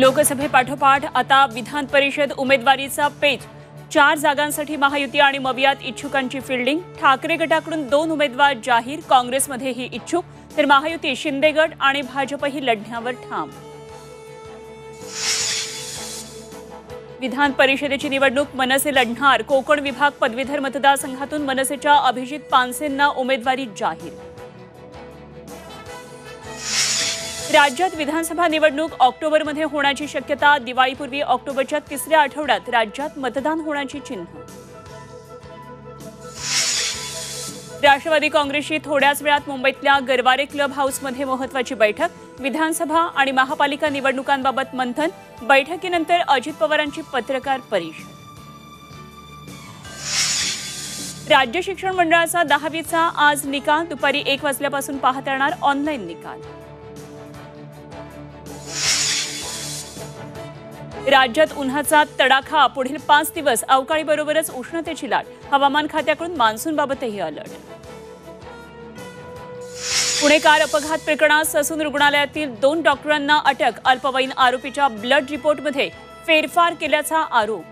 लोकसभेपाठोपाठ आता विधान परिषद उमेदवारीचा पेच। 4 जागांसाठी महायुती आणि मवियात इच्छुकांची फिल्डिंग। ठाकरे गटाकडून 2 उमेदवार जाहीर। काँग्रेसमध्येही इच्छुक, तर महायुती शिंदे गट आणि भाजपही लढण्यावर ठाम। विधान परिषदेची निवडणूक मनसे लढणार। कोकण विभाग पदवीधर मतदारसंघातून मनसेच्या अभिजित पानसेंना उमेदवारी जाहीर। राज्यात विधानसभा निवडणूक ऑक्टोबरमध्ये होण्याची शक्यता। दिवाळीपूर्वी ऑक्टोबरच्या 3ऱ्या आठवड्यात राज्यात मतदान होण्याची चिन्ह। राष्ट्रवादी काँग्रेसची थोड्याच वेळात मुंबईतल्या गरवारे क्लब हाऊसमध्ये महत्त्वाची बैठक। विधानसभा आणि महापालिका निवडणुकांबाबत मंथन। बैठकीनंतर अजित पवारांची पत्रकार परिषद। राज्य शिक्षण मंडळाचा 10वीचा आज निकाल। दुपारी 1 वाजल्यापासून पाहता येणार ऑनलाईन निकाल। राज्यात उन्हाचा तडाखा। पुढील 5 दिवस अवकाळीबरोबरच उष्णतेची लाट। हवामान खात्याकडून मान्सूनबाबतही अलर्ट। पुणे कार अपघात प्रकरणात ससून रुग्णालयातील 2 डॉक्टरांना अटक। अल्पवयीन आरोपीच्या ब्लड रिपोर्टमध्ये फेरफार केल्याचा आरोप।